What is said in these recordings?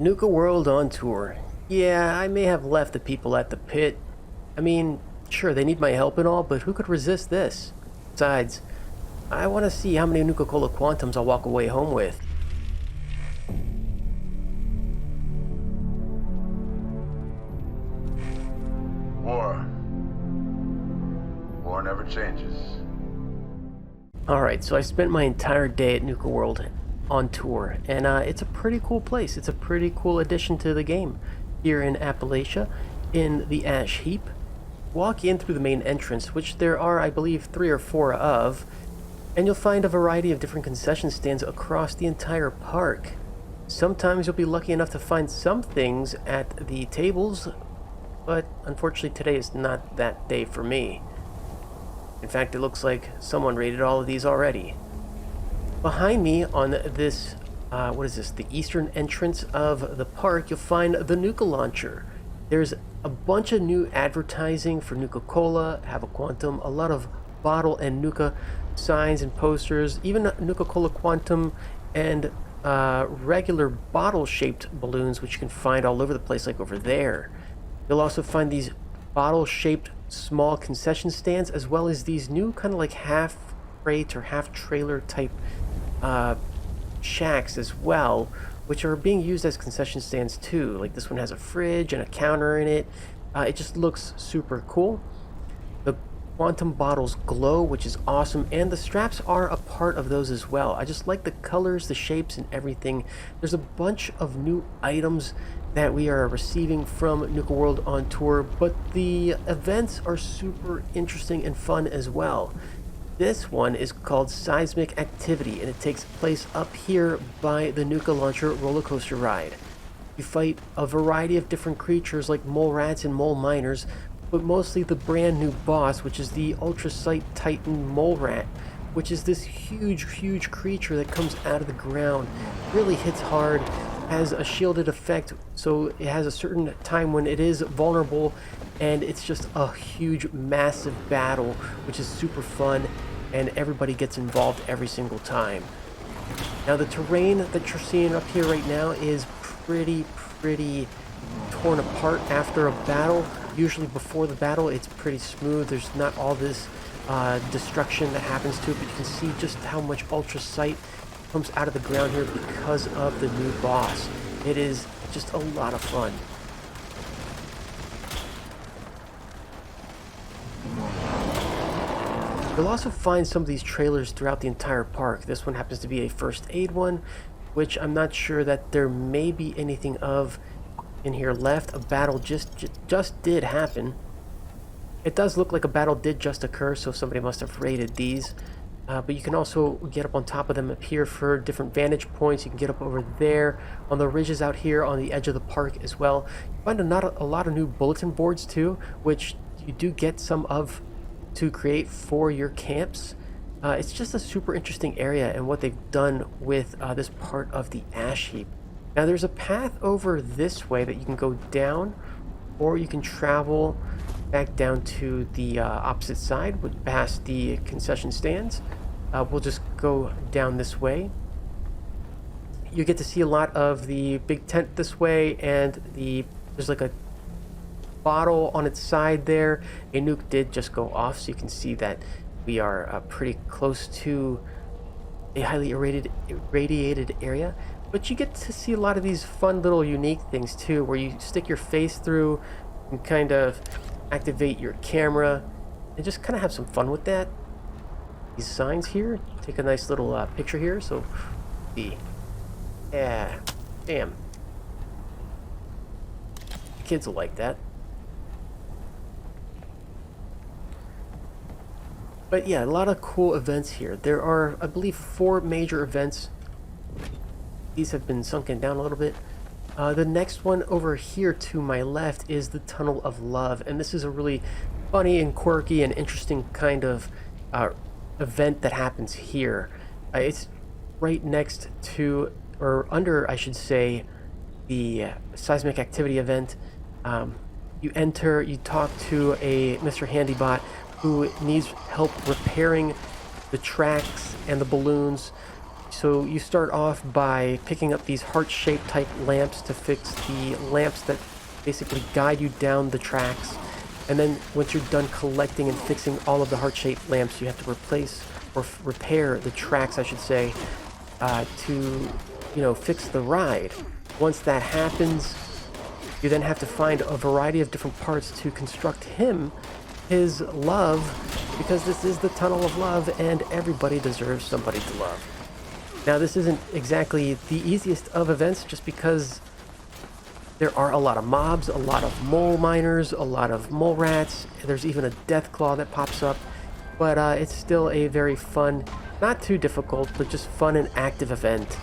Nuka World on tour. Yeah, I may have left the people at the pit. I mean, sure, they need my help and all, but who could resist this? Besides, I want to see how many Nuka-Cola Quantums I'll walk away home with. War. War never changes. Alright, so I spent my entire day at Nuka World on tour, and it's a pretty cool place. It's a pretty cool addition to the game. Here in Appalachia, in the Ash Heap. Walk in through the main entrance, which there are, I believe, 3 or 4 of, and you'll find a variety of different concession stands across the entire park. Sometimes you'll be lucky enough to find some things at the tables, but unfortunately today is not that day for me. In fact, it looks like someone raided all of these already. Behind me on this, what is this, the eastern entrance of the park, you'll find the Nuka launcher. There's a bunch of new advertising for Nuka-Cola, Have a Quantum, a lot of bottle and Nuka signs and posters, even Nuka-Cola Quantum and regular bottle-shaped balloons, which you can find all over the place, like over there. You'll also find these bottle-shaped small concession stands, as well as these new kind of like half crate or half trailer type shacks as well, which are being used as concession stands too. Like this one has a fridge and a counter in it. It just looks super cool. The quantum bottles glow, which is awesome, and the straps are a part of those as well. I just like the colors, the shapes, and everything. There's a bunch of new items that we are receiving from Nuka World on tour, but the events are super interesting and fun as well. This one is called Seismic Activity, and it takes place up here by the Nuka Launcher roller coaster ride. You fight a variety of different creatures like mole rats and mole miners, but mostly the brand new boss, which is the Ultrasight Titan mole rat, which is this huge creature that comes out of the ground, really hits hard, has a shielded effect, so it has a certain time when it is vulnerable, and it's just a huge, massive battle, which is super fun, and everybody gets involved every single time. Now the terrain that you're seeing up here right now is pretty torn apart after a battle. Usually before the battle it's pretty smooth. There's not all this destruction that happens to it, but you can see just how much Ultrasight comes out of the ground here because of the new boss. It is just a lot of fun. You'll also find some of these trailers throughout the entire park. This one happens to be a first aid one, which I'm not sure that there may be anything of in here left. A battle just did happen. It does look like a battle did just occur, so somebody must have raided these. But you can also get up on top of them up here for different vantage points. You can get up over there on the ridges out here on the edge of the park as well. You find a lot of new bulletin boards too, which you do get some of to create for your camps. It's just a super interesting area and what they've done with this part of the Ash Heap. Now there's a path over this way that you can go down, or you can travel back down to the opposite side past the concession stands. We'll just go down this way. You get to see a lot of the big tent this way, and there's like a bottle on its side there. A nuke did just go off, so you can see that we are pretty close to a highly irradiated area. But you get to see a lot of these fun little unique things too, where you stick your face through and kind of activate your camera and just kind of have some fun with that. These signs here, take a nice little picture here. So yeah, damn, kids will like that. But yeah, a lot of cool events here. There are, I believe, 4 major events. These have been sunken down a little bit. The next one over here to my left is the Tunnel of Love, and this is a really funny and quirky and interesting kind of event that happens here. It's right next to, or under, I should say, the Seismic Activity event. You enter, you talk to a Mr. Handybot who needs help repairing the tracks and the balloons So you start off by picking up these heart-shaped type lamps to fix the lamps that basically guide you down the tracks. And then once you're done collecting and fixing all of the heart-shaped lamps, you have to replace or repair the tracks, I should say, to, you know, fix the ride. Once that happens, you then have to find a variety of different parts to construct him his love, because this is the Tunnel of Love and everybody deserves somebody to love. Now, this isn't exactly the easiest of events just because there are a lot of mobs, a lot of mole miners, a lot of mole rats. There's even a death claw that pops up, but it's still a very fun, not too difficult, but just fun and active event.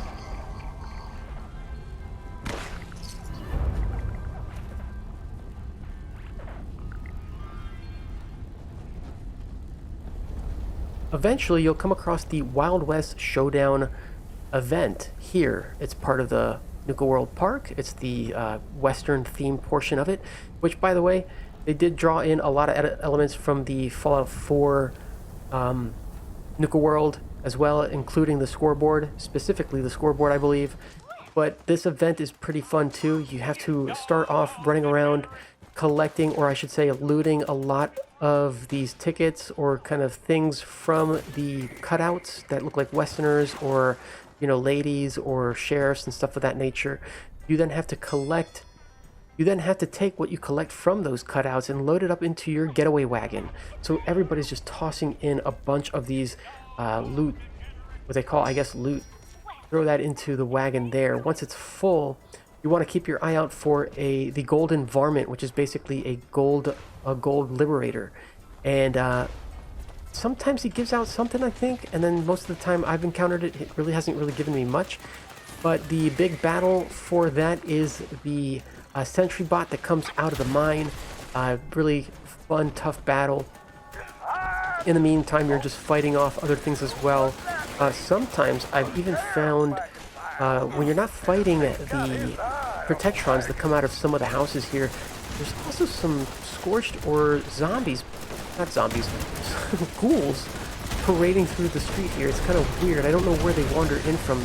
Eventually, you'll come across the Wild West Showdown event here. It's part of the Nuka World Park. It's the Western themed portion of it, which, by the way, they did draw in a lot of elements from the Fallout 4 Nuka World as well, including the scoreboard, specifically the scoreboard, I believe. But this event is pretty fun too. You have to start off running around collecting, or I should say looting, a lot of these tickets or kind of things from the cutouts that look like Westerners or, you know, ladies or sheriffs and stuff of that nature. You then have to collect, you then have to take what you collect from those cutouts and load it up into your getaway wagon. So everybody's just tossing in a bunch of these loot, what they call, I guess, loot. Throw that into the wagon there. Once it's full, you want to keep your eye out for the golden varmint, which is basically a gold liberator, and sometimes he gives out something, I think, and then most of the time I've encountered it, it really hasn't really given me much. But the big battle for that is the sentry bot that comes out of the mine. Really fun, tough battle. In the meantime, you're just fighting off other things as well. Sometimes I've even found when you're not fighting the protectrons that come out of some of the houses here, there's also some scorched or zombies, not zombies, ghouls parading through the street here. It's kind of weird. I don't know where they wander in from,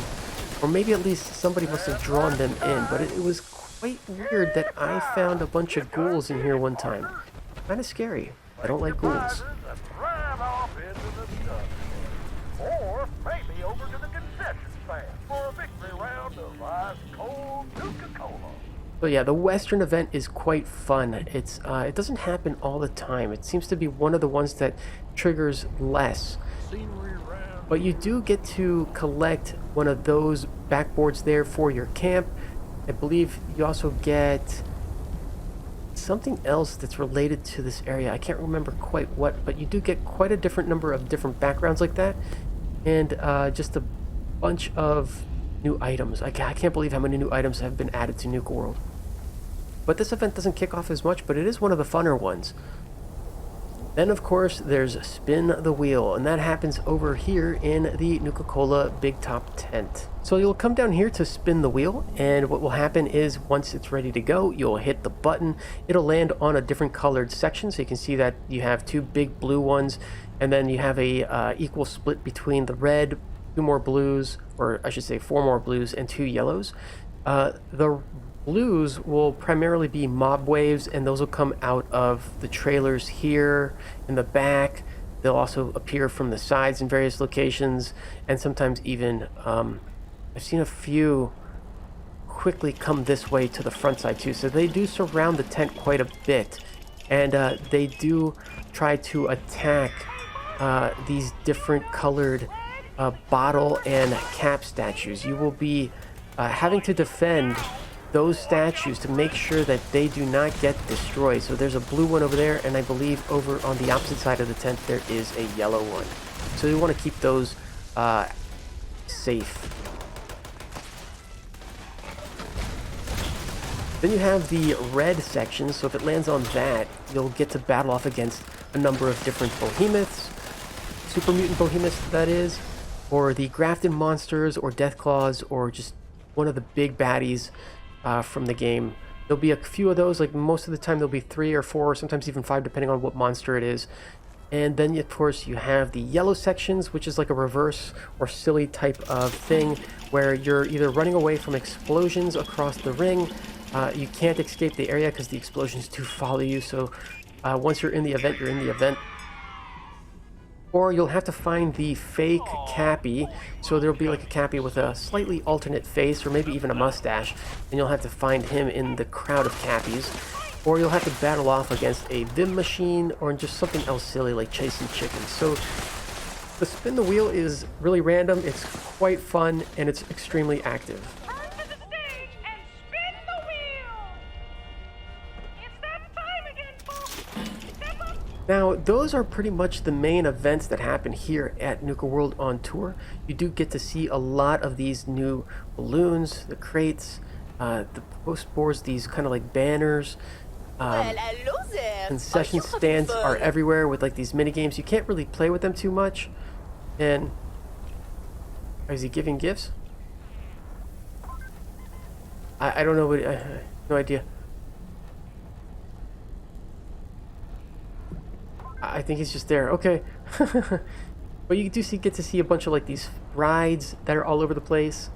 or maybe at least somebody must have drawn them in, but it was quite weird that I found a bunch of ghouls in here one time. Kind of scary. I don't like ghouls. Or maybe over to the concession stand for a victory round of ice cold Nuka-Cola. So yeah, the Western event is quite fun. It doesn't happen all the time. It seems to be one of the ones that triggers less. But you do get to collect one of those backboards there for your camp. I believe you also get something else that's related to this area. I can't remember quite what, but you do get quite a different number of different backgrounds like that. And just a bunch of new items. I can't believe how many new items have been added to Nuka World. But this event doesn't kick off as much, but it is one of the funner ones. Then, of course, there's Spin the Wheel, and that happens over here in the Nuka-Cola Big Top Tent. So you'll come down here to spin the wheel, and what will happen is once it's ready to go, you'll hit the button. It'll land on a different colored section, so you can see that you have two big blue ones, and then you have a equal split between the red, two more blues, or I should say 4 more blues, and 2 yellows. The blues will primarily be mob waves, and those will come out of the trailers here in the back. They'll also appear from the sides in various locations, and sometimes even I've seen a few quickly come this way to the front side too. So they do surround the tent quite a bit, and they do try to attack these different colored bottle and cap statues. You will be having to defend those statues to make sure that they do not get destroyed. So there's a blue one over there, and I believe over on the opposite side of the tent there is a yellow one. So you want to keep those safe. Then you have the red section, so if it lands on that, you'll get to battle off against a number of different behemoths, super mutant behemoths that is, or the grafted monsters, or death claws, or just one of the big baddies from the game. There'll be a few of those, like most of the time there'll be 3 or 4, or sometimes even 5, depending on what monster it is. And then, of course, you have the yellow sections, which is like a reverse or silly type of thing where you're either running away from explosions across the ring. You can't escape the area because the explosions do follow you. So once you're in the event, you're in the event. Or you'll have to find the fake Cappy. So there'll be like a Cappy with a slightly alternate face or maybe even a mustache. And you'll have to find him in the crowd of Cappies. Or you'll have to battle off against a Vim machine or just something else silly like chasing chickens. So the spin the wheel is really random, it's quite fun, and it's extremely active. Turn to the stage and spin the wheel! It's that time again, folks! Step up! Now, those are pretty much the main events that happen here at Nuka World on tour. You do get to see a lot of these new balloons, the crates, the post boards, these kind of like banners. hello there. Concession stands are everywhere with like these mini games. You can't really play with them too much. And is he giving gifts? I don't know what. I have no idea. I think he's just there. Okay. But you do get to see a bunch of like these rides that are all over the place.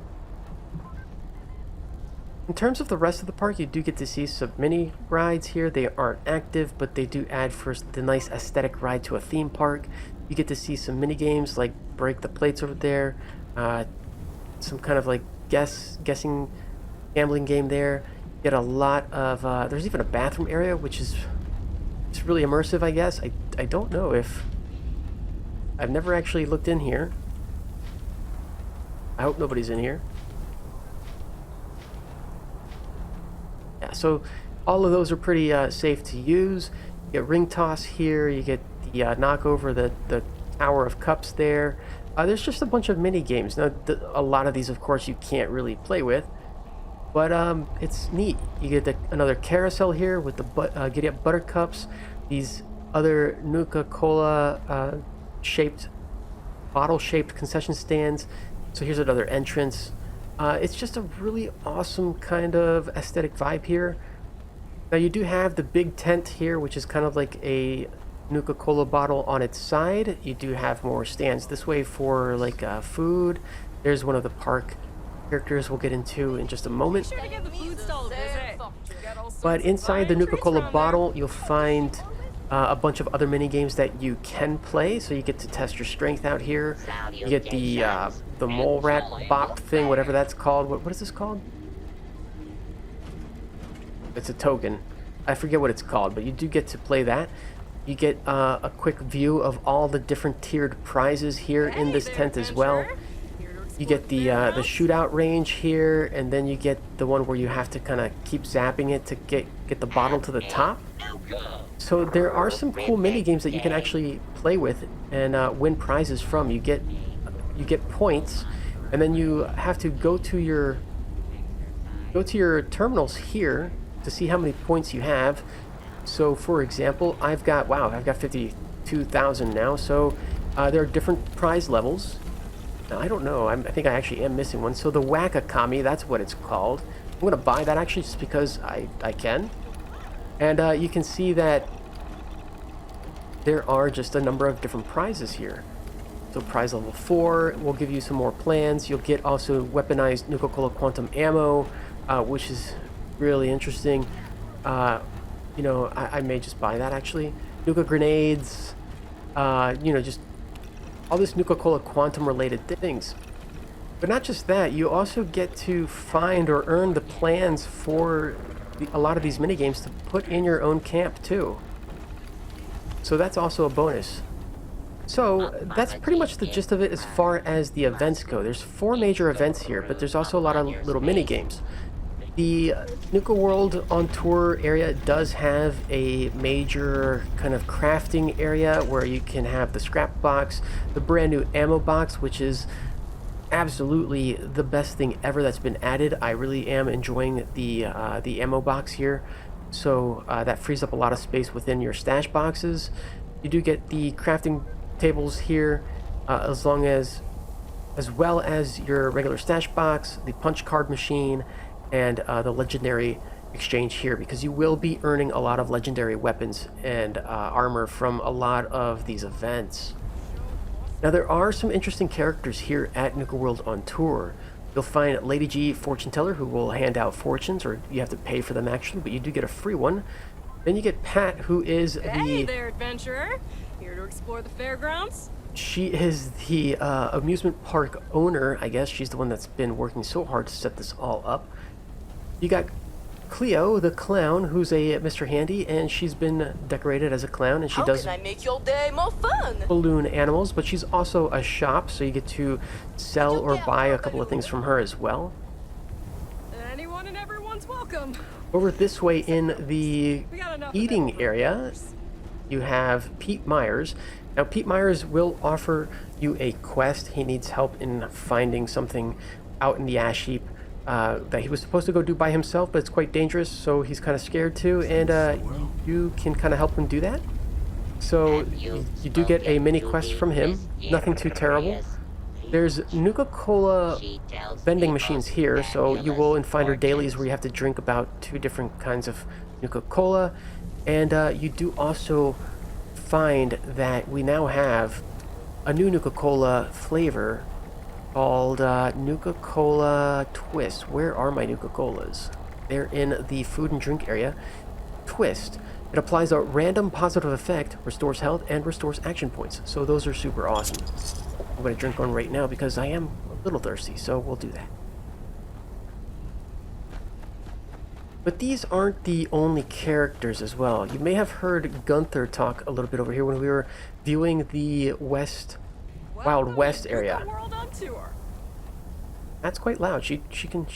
In terms of the rest of the park, you do get to see some mini rides here. They aren't active, but they do add first the nice aesthetic ride to a theme park. You get to see some mini games like break the plates over there, some kind of like guessing gambling game there. You get a lot of there's even a bathroom area, which is it's really immersive, I guess. I don't know if I've never actually looked in here. I hope nobody's in here. Yeah, so all of those are pretty safe to use. You get ring toss here. You get the knock over the tower of cups there. There's just a bunch of mini games. Now, a lot of these, of course, you can't really play with, but it's neat. You get another carousel here with the giddy up buttercups. These other Nuka Cola shaped, bottle shaped concession stands. So here's another entrance. It's just a really awesome kind of aesthetic vibe here. Now you do have the big tent here, which is kind of like a Nuka Cola bottle on its side. You do have more stands this way for like food. There's one of the park characters we'll get into in just a moment. Sure to get the food stall a visit. But inside the Nuka Cola bottle, you'll find a bunch of other mini games that you can play. So you get to test your strength out here. You get the mole rat bop thing, whatever that's called. What is this called? It's a token. I forget what it's called, but you do get to play that. You get a quick view of all the different tiered prizes here in this tent as well. You get the shootout range here, and then you get the one where you have to kind of keep zapping it to get the bottle to the top. So there are some cool mini games that you can actually play with and win prizes from. You get points, and then you have to go to your terminals here to see how many points you have. So for example, I've got 52,000 now. So there are different prize levels. Now, I don't know. I think I actually am missing one. So the Wakakami, that's what it's called. I'm going to buy that actually just because I can. And you can see that there are just a number of different prizes here. So prize level 4 will give you some more plans. You'll get also weaponized Nuka-Cola Quantum Ammo, which is really interesting. You know, I may just buy that actually. Nuka Grenades, you know, just all this Nuka-Cola Quantum related things. But not just that, you also get to find or earn the plans for a lot of these minigames to put in your own camp too. So that's also a bonus. So that's pretty much the gist of it as far as the events go. There's 4 major events here, but there's also a lot of little mini games. The Nuka World on Tour area does have a major kind of crafting area where you can have the scrap box, the brand new ammo box, which is absolutely the best thing ever that's been added. I really am enjoying the ammo box here. So that frees up a lot of space within your stash boxes. You do get the crafting tables here, as well as your regular stash box, the punch card machine, and the legendary exchange here, because you will be earning a lot of legendary weapons and armor from a lot of these events. Now, there are some interesting characters here at Nuka World on tour. You'll find Lady G, fortune teller, who will hand out fortunes, or you have to pay for them actually, but you do get a free one. Then you get Pat, who is Hey there, adventurer. Here to explore the fairgrounds? She is the amusement park owner, I guess. She's the one that's been working so hard to set this all up. You got Cleo, the clown, who's a Mr. Handy, and she's been decorated as a clown, and she How does can I make your day more fun? balloon animals, but she's also a shop, so you get to sell or buy a couple of things from her as well. Anyone and everyone's welcome. Over this way in the We got enough eating of area, you have Pete Myers. Now, Pete Myers will offer you a quest. He needs help in finding something out in the ash heap that he was supposed to go do by himself, but it's quite dangerous, so he's kind of scared too, and you can kind of help him do that. So you do get a mini quest from him, nothing too terrible. There's Nuka-Cola vending machines here, so you will find her dailies where you have to drink about 2 different kinds of Nuka-Cola, and you do also find that we now have a new Nuka-Cola flavor called Nuka-Cola Twist. Where are my Nuka-Colas? They're in the food and drink area. Twist. It applies a random positive effect, restores health, and restores action points. So those are super awesome. I'm going to drink one right now because I am a little thirsty, so we'll do that. But these aren't the only characters as well. You may have heard Gunther talk a little bit over here when we were viewing the Wild West area. World on tour. That's quite loud. She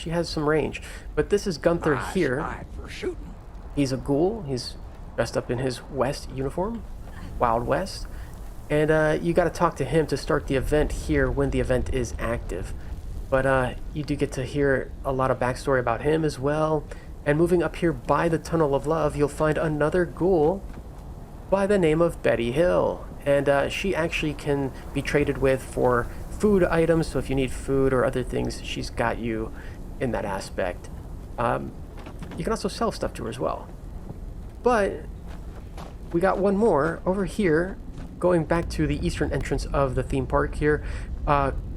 has some range. But this is Gunther here. For shooting. He's a ghoul. He's dressed up in his West uniform, Wild West. And you got to talk to him to start the event here when the event is active. But you do get to hear a lot of backstory about him as well. And moving up here by the Tunnel of Love, you'll find another ghoul by the name of Betty Hill. And she actually can be traded with for food items. So if you need food or other things, she's got you in that aspect. You can also sell stuff to her as well. But we got one more over here, going back to the eastern entrance of the theme park here,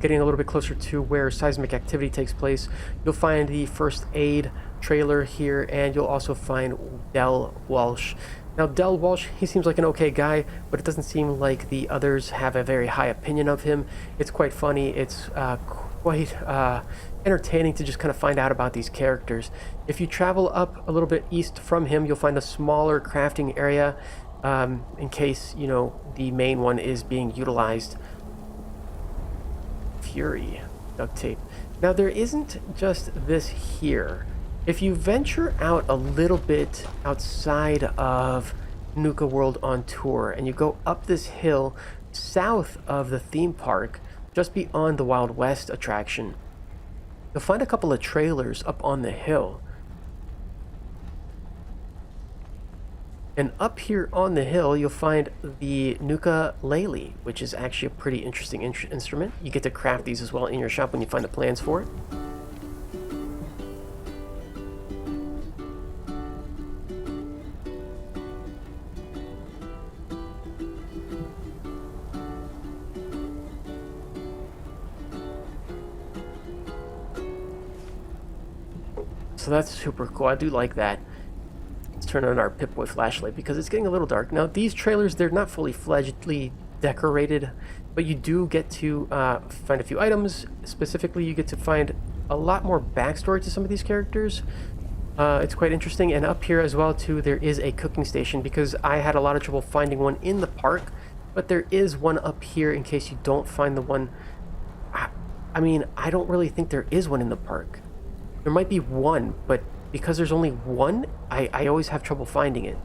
getting a little bit closer to where seismic activity takes place. You'll find the first aid trailer here, and you'll also find Del Walsh. Now, Del Walsh, he seems like an okay guy, but it doesn't seem like the others have a very high opinion of him. It's quite funny. It's quite entertaining to just kind of find out about these characters. If you travel up a little bit east from him, you'll find a smaller crafting area in case, you know, the main one is being utilized. Fury, duct tape. Now, there isn't just this here. If you venture out a little bit outside of Nuka World on tour and you go up this hill south of the theme park, just beyond the Wild West attraction, you'll find a couple of trailers up on the hill. And up here on the hill, you'll find the Nuka Lele, which is actually a pretty interesting instrument. You get to craft these as well in your shop when you find the plans for it. So that's super cool. I do like that. Let's turn on our Pip-Boy flashlight because it's getting a little dark. Now, these trailers, they're not fully fledgedly decorated, but you do get to find a few items. Specifically, you get to find a lot more backstory to some of these characters. It's quite interesting. And up here as well, too, there is a cooking station because I had a lot of trouble finding one in the park, but there is one up here in case you don't find the one. I mean, I don't really think there is one in the park. There might be one, but because there's only one, I always have trouble finding it.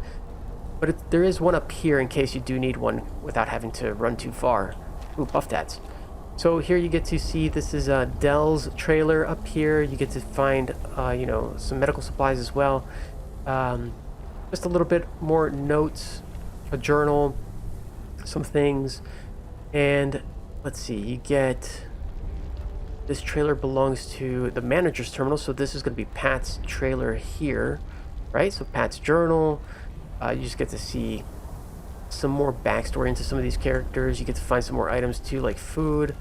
But there is one up here in case you do need one without having to run too far. Ooh, buff tats. So here you get to see, this is Dell's trailer up here. You get to find, you know, some medical supplies as well. Just a little bit more notes, a journal, some things. And let's see, you get... This trailer belongs to the manager's terminal, so this is going to be Pat's trailer here. right? So Pat's journal, you just get to see some more backstory into some of these characters. You get to find some more items too, like food.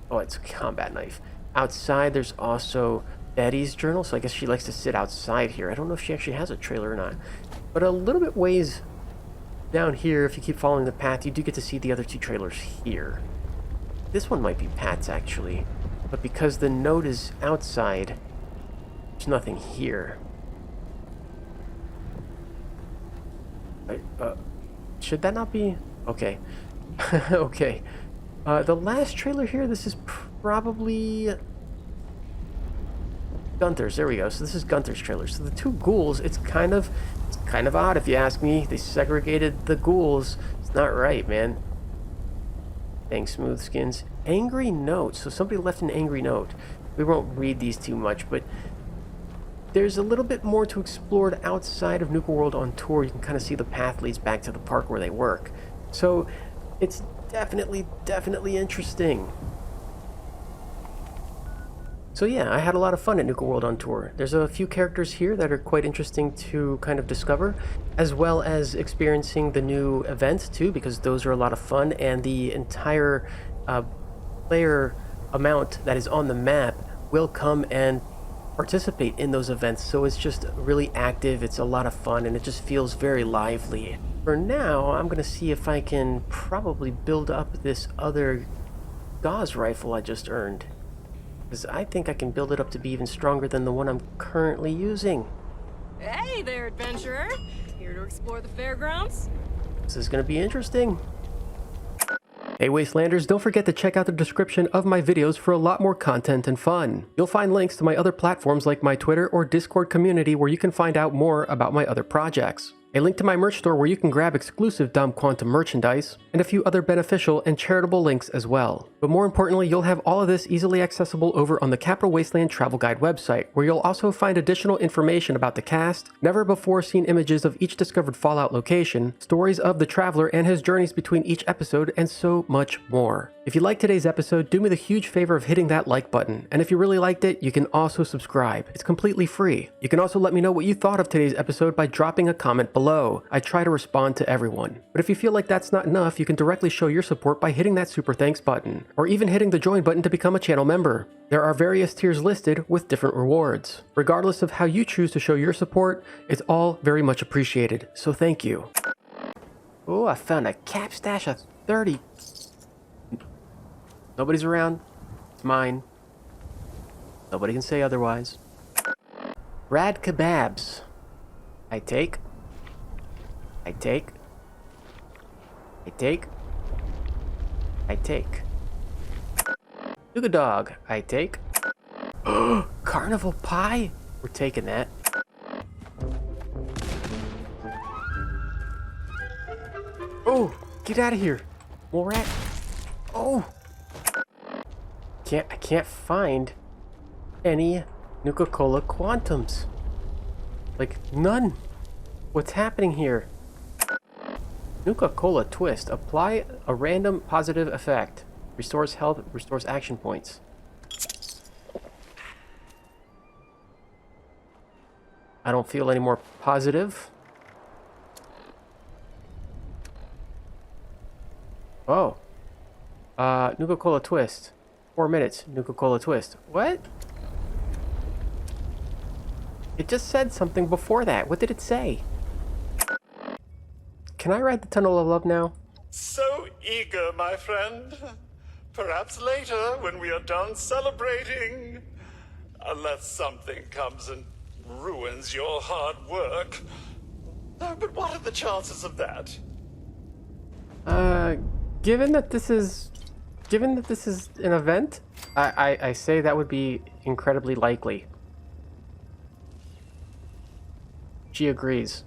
Oh, it's a combat knife. Outside, there's also Betty's journal, so I guess she likes to sit outside here. I don't know if she actually has a trailer or not. But a little bit ways down here, if you keep following the path, you do get to see the other two trailers here. This one might be Pat's, actually. But because the note is outside, there's nothing here. Should that not be? Okay. Okay. The last trailer here, this is probably Gunther's. There we go. So this is Gunther's trailer. So the two ghouls, it's kind of odd if you ask me. They segregated the ghouls. It's not right, man. Dang smooth skins. Angry note. So somebody left an angry note. We won't read these too much, but there's a little bit more to explore outside of Nuka World on tour. You can kind of see the path leads back to the park where they work. So it's definitely interesting. So yeah, I had a lot of fun at Nuka World on tour. There's a few characters here that are quite interesting to kind of discover, as well as experiencing the new events too, because those are a lot of fun, and the entire player amount that is on the map will come and participate in those events. So it's just really active, it's a lot of fun, and it just feels very lively. For now, I'm gonna see if I can probably build up this other gauze rifle I just earned, because I think I can build it up to be even stronger than the one I'm currently using. Hey there, adventurer. Here to explore the fairgrounds? This is gonna be interesting. Hey Wastelanders, don't forget to check out the description of my videos for a lot more content and fun. You'll find links to my other platforms like my Twitter or Discord community where you can find out more about my other projects. A link to my merch store where you can grab exclusive Dumb Quantum merchandise, and a few other beneficial and charitable links as well. But more importantly, you'll have all of this easily accessible over on the Capital Wasteland Travel Guide website, where you'll also find additional information about the cast, never before seen images of each discovered Fallout location, stories of the traveler and his journeys between each episode, and so much more. If you liked today's episode, do me the huge favor of hitting that like button, and if you really liked it, you can also subscribe. It's completely free. You can also let me know what you thought of today's episode by dropping a comment below. I try to respond to everyone. But if you feel like that's not enough, you can directly show your support by hitting that super thanks button, or even hitting the join button to become a channel member. There are various tiers listed with different rewards. Regardless of how you choose to show your support, it's all very much appreciated, so thank you. Oh, I found a cap stash of 30. Nobody's around. It's mine. Nobody can say otherwise. Rad kebabs. I take. I take. I take. I take. Nuka dog. I take. Carnival pie? We're taking that. Oh, get out of here. More rat. Oh. I can't find any Nuka-Cola Quantums. Like, none. What's happening here? Nuka-Cola Twist. Apply a random positive effect. Restores health, restores action points. I don't feel any more positive. Oh. Nuka-Cola Twist. 4 minutes. Nuka-Cola Twist. What? It just said something before that. What did it say? Can I ride the Tunnel of Love now? So eager, my friend. Perhaps later, when we are done celebrating. Unless something comes and ruins your hard work. But what are the chances of that? Given that this is an event, I say that would be incredibly likely. She agrees.